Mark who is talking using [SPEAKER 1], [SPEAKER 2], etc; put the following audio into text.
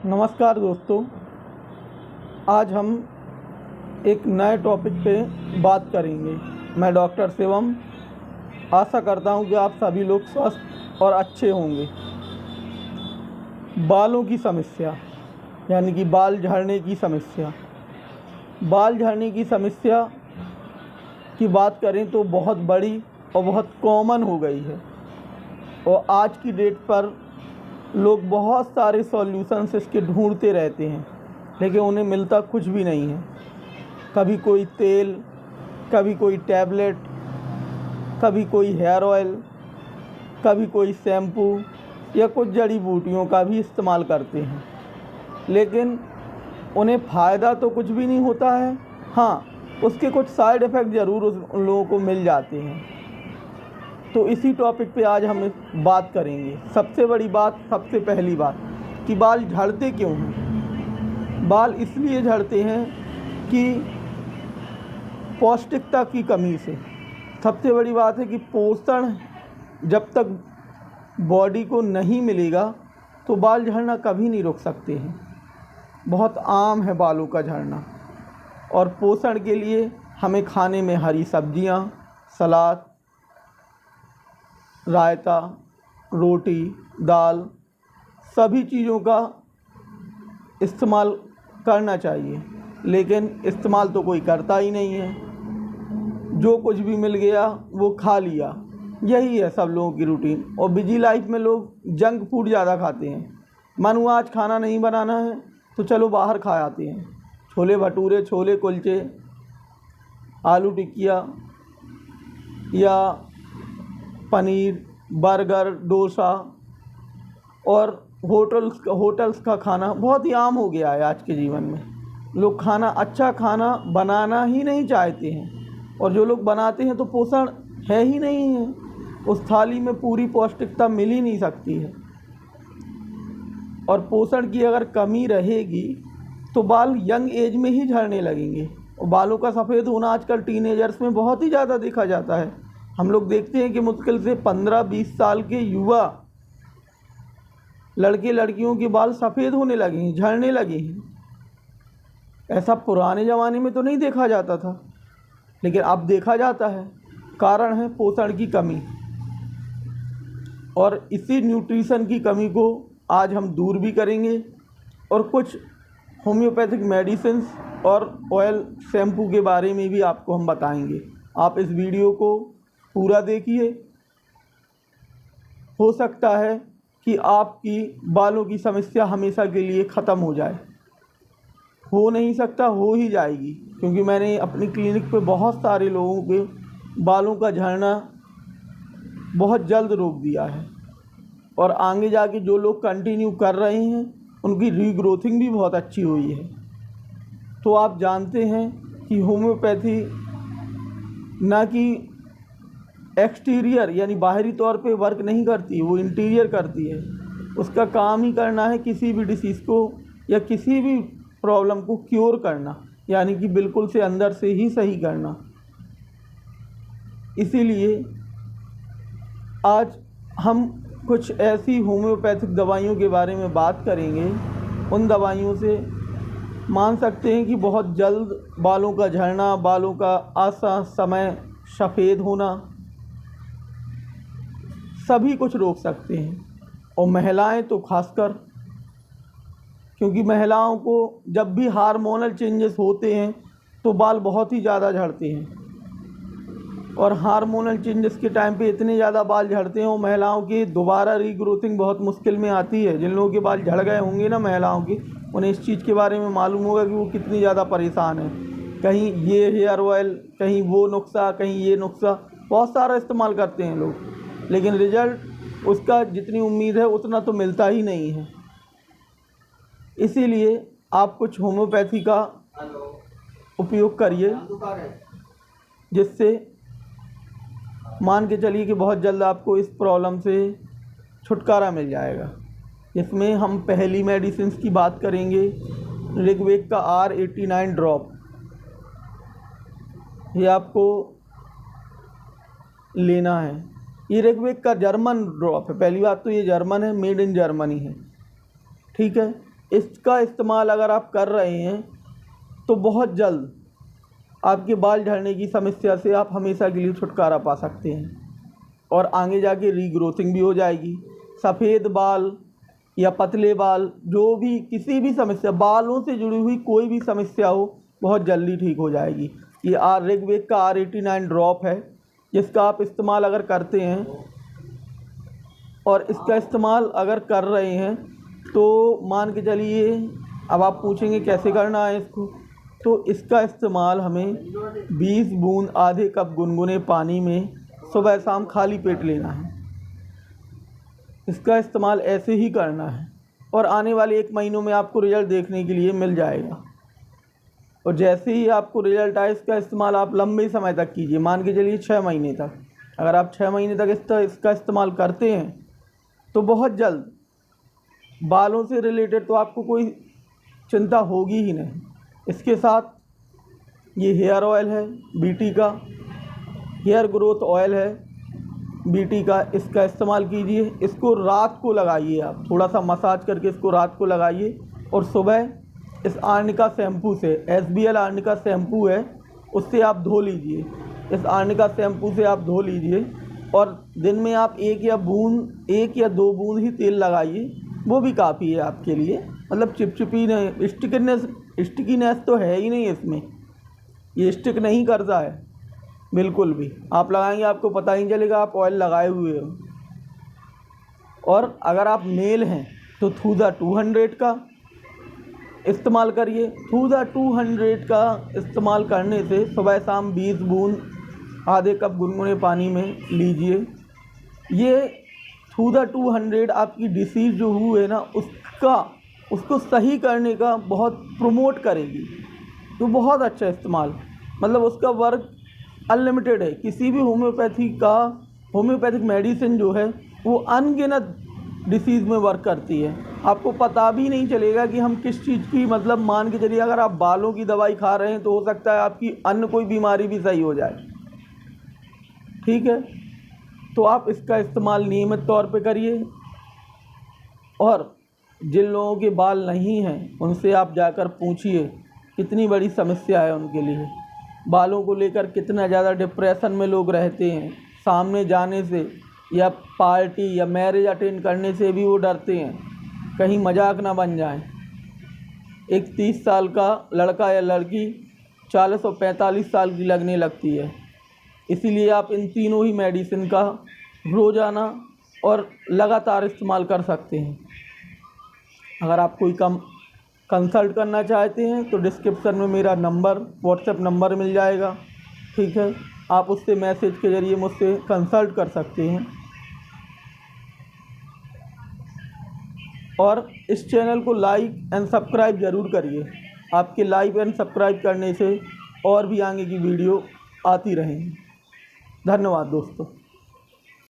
[SPEAKER 1] नमस्कार दोस्तों, आज हम एक नए टॉपिक पे बात करेंगे। मैं डॉक्टर शिवम आशा करता हूँ कि आप सभी लोग स्वस्थ और अच्छे होंगे। बालों की समस्या यानी कि बाल झड़ने की समस्या। बाल झड़ने की समस्या की बात करें तो बहुत बड़ी और बहुत कॉमन हो गई है और आज की डेट पर लोग बहुत सारे सॉल्यूशंस इसके ढूंढते रहते हैं, लेकिन उन्हें मिलता कुछ भी नहीं है। कभी कोई तेल, कभी कोई टैबलेट, कभी कोई हेयर ऑयल, कभी कोई शैम्पू या कुछ जड़ी बूटियों का भी इस्तेमाल करते हैं, लेकिन उन्हें फ़ायदा तो कुछ भी नहीं होता है। हाँ, उसके कुछ साइड इफ़ेक्ट ज़रूर उन लोगों को मिल जाते हैं। तो इसी टॉपिक पे आज हम बात करेंगे। सबसे बड़ी बात, सबसे पहली बात कि बाल झड़ते क्यों हैं। बाल इसलिए झड़ते हैं कि पौष्टिकता की कमी से। सबसे बड़ी बात है कि पोषण जब तक बॉडी को नहीं मिलेगा तो बाल झड़ना कभी नहीं रुक सकते हैं। बहुत आम है बालों का झड़ना, और पोषण के लिए हमें खाने में हरी सब्जियां, सलाद, रायता, रोटी, दाल, सभी चीज़ों का इस्तेमाल करना चाहिए, लेकिन इस्तेमाल तो कोई करता ही नहीं है। जो कुछ भी मिल गया वो खा लिया, यही है सब लोगों की रूटीन। और बिजी लाइफ में लोग जंक फूड ज़्यादा खाते हैं। मन हुआ आज खाना नहीं बनाना है तो चलो बाहर खा आते हैं। छोले भटूरे, छोले कुलचे, आलू टिक्किया या पनीर, बर्गर, डोसा और होटल्स का खाना बहुत ही आम हो गया है आज के जीवन में। लोग अच्छा खाना बनाना ही नहीं चाहते हैं, और जो लोग बनाते हैं तो पोषण है ही नहीं है। उस थाली में पूरी पौष्टिकता मिल ही नहीं सकती है, और पोषण की अगर कमी रहेगी तो बाल यंग एज में ही झड़ने लगेंगे। और बालों का सफ़ेद होना आजकल टीनेजर्स में बहुत ही ज़्यादा देखा जाता है। हम लोग देखते हैं कि मुश्किल से 15-20 साल के युवा लड़के लड़कियों के बाल सफ़ेद होने लगे हैं, झड़ने लगे हैं। ऐसा पुराने ज़माने में तो नहीं देखा जाता था, लेकिन अब देखा जाता है। कारण है पोषण की कमी, और इसी न्यूट्रिशन की कमी को आज हम दूर भी करेंगे और कुछ होम्योपैथिक मेडिसिन्स और ऑयल, शैम्पू के बारे में भी आपको हम बताएंगे। आप इस वीडियो को पूरा देखिए। हो सकता है कि आपकी बालों की समस्या हमेशा के लिए ख़त्म हो जाए। हो नहीं सकता, हो ही जाएगी, क्योंकि मैंने अपनी क्लिनिक पे बहुत सारे लोगों के बालों का झड़ना बहुत जल्द रोक दिया है, और आगे जाके जो लोग कंटिन्यू कर रहे हैं उनकी रीग्रोथिंग भी बहुत अच्छी हुई है। तो आप जानते हैं कि होम्योपैथी ना कि एक्सटीरियर यानी बाहरी तौर पे वर्क नहीं करती, वो इंटीरियर करती है। उसका काम ही करना है किसी भी डिसीज़ को या किसी भी प्रॉब्लम को क्योर करना, यानी कि बिल्कुल से अंदर से ही सही करना। इसीलिए आज हम कुछ ऐसी होम्योपैथिक दवाइयों के बारे में बात करेंगे। उन दवाइयों से मान सकते हैं कि बहुत जल्द बालों का झड़ना, बालों का असमय सफ़ेद होना, सभी कुछ रोक सकते हैं। और महिलाएं तो खासकर, क्योंकि महिलाओं को जब भी हार्मोनल चेंजेस होते हैं तो बाल बहुत ही ज़्यादा झड़ते हैं, और हार्मोनल चेंजेस के टाइम पे इतने ज़्यादा बाल झड़ते हैं और महिलाओं की दोबारा रीग्रोथिंग बहुत मुश्किल में आती है। जिन लोगों के बाल झड़ गए होंगे ना महिलाओं के, उन्हें इस चीज़ के बारे में मालूम होगा कि वो कितनी ज़्यादा परेशान है। कहीं ये हेयर ऑयल, कहीं वो नुस्खा, कहीं ये नुस्खा, बहुत सारा इस्तेमाल करते हैं लोग, लेकिन रिज़ल्ट उसका जितनी उम्मीद है उतना तो मिलता ही नहीं है। इसीलिए आप कुछ होम्योपैथी का उपयोग करिए, जिससे मान के चलिए कि बहुत जल्द आपको इस प्रॉब्लम से छुटकारा मिल जाएगा। इसमें हम पहली मेडिसिन की बात करेंगे, ऋग्वेद का R89 ड्रॉप। ये आपको लेना है। ये ऋग्वेद का जर्मन ड्रॉप है। पहली बात तो ये जर्मन है, मेड इन जर्मनी है, ठीक है। इसका इस्तेमाल अगर आप कर रहे हैं तो बहुत जल्द आपके बाल झड़ने की समस्या से आप हमेशा के लिए छुटकारा पा सकते हैं और आगे जाके रीग्रोथिंग भी हो जाएगी। सफ़ेद बाल या पतले बाल, जो भी किसी भी समस्या, बालों से जुड़ी हुई कोई भी समस्या हो, बहुत जल्दी ठीक हो जाएगी। ये ऋग्वेद का R89 ड्रॉप है, जिसका आप इस्तेमाल अगर करते हैं और इसका इस्तेमाल अगर कर रहे हैं तो मान के चलिए, अब आप पूछेंगे कैसे करना है इसको, तो इसका इस्तेमाल हमें 20 बूंद आधे कप गुनगुने पानी में सुबह शाम खाली पेट लेना है। इसका इस्तेमाल ऐसे ही करना है और आने वाले 1 महीनों में आपको रिज़ल्ट देखने के लिए मिल जाएगा। और जैसे ही आपको रिज़ल्ट आए, इसका इस्तेमाल आप लंबे समय तक कीजिए, मान के चलिए 6 महीने तक। अगर आप 6 महीने तक इसका इस्तेमाल करते हैं तो बहुत जल्द बालों से रिलेटेड तो आपको कोई चिंता होगी ही नहीं। इसके साथ ये हेयर ऑयल है बीटी का, हेयर ग्रोथ ऑयल है बीटी का, इसका इस्तेमाल कीजिए। इसको रात को लगाइए, आप थोड़ा सा मसाज करके इसको रात को लगाइए और सुबह इस आर्निका शैम्पू से, SBL आर्निका शैम्पू है, उससे आप धो लीजिए। इस आर्निका शैम्पू से आप धो लीजिए और दिन में आप 1 या 2 बूंद ही तेल लगाइए, वो भी काफ़ी है आपके लिए। मतलब चिपचिपी नहीं, स्टिकीनेस तो है ही नहीं इसमें, ये स्टिक नहीं करता है बिल्कुल भी। आप लगाएंगे आपको पता ही नहीं चलेगा आप ऑयल लगाए हुए हो। और अगर आप मेल हैं तो थूजा 200 का इस्तेमाल करिए। थूजा 200 का इस्तेमाल करने से सुबह शाम 20 बूंद आधे कप गुनगुने पानी में लीजिए। ये थूजा 200 आपकी डिसीज़ जो हुई है ना, उसको सही करने का बहुत प्रमोट करेगी। तो बहुत अच्छा इस्तेमाल, मतलब उसका वर्क अनलिमिटेड है। किसी भी होम्योपैथिक मेडिसिन जो है वो अनगिनत डिसीज़ में वर्क करती है। आपको पता भी नहीं चलेगा कि हम किस चीज़ की, मतलब मान के चलिए अगर आप बालों की दवाई खा रहे हैं तो हो सकता है आपकी अन्य कोई बीमारी भी सही हो जाए। ठीक है, तो आप इसका इस्तेमाल नियमित तौर पे करिए। और जिन लोगों के बाल नहीं हैं उनसे आप जाकर पूछिए कितनी बड़ी समस्या है उनके लिए। बालों को लेकर कितना ज़्यादा डिप्रेशन में लोग रहते हैं, सामने जाने से या पार्टी या मैरिज अटेंड करने से भी वो डरते हैं, कहीं मजाक ना बन जाए। एक 30 साल का लड़का या लड़की 40 और 45 साल की लगने लगती है। इसीलिए आप इन तीनों ही मेडिसिन का रोज़ाना और लगातार इस्तेमाल कर सकते हैं। अगर आप कोई कंसल्ट करना चाहते हैं तो डिस्क्रिप्शन में मेरा नंबर, व्हाट्सएप नंबर मिल जाएगा। ठीक है, आप उससे मैसेज के ज़रिए मुझसे कंसल्ट कर सकते हैं। और इस चैनल को लाइक एंड सब्सक्राइब ज़रूर करिए। आपके लाइक एंड सब्सक्राइब करने से और भी आगे की वीडियो आती रहेंगी। धन्यवाद दोस्तों।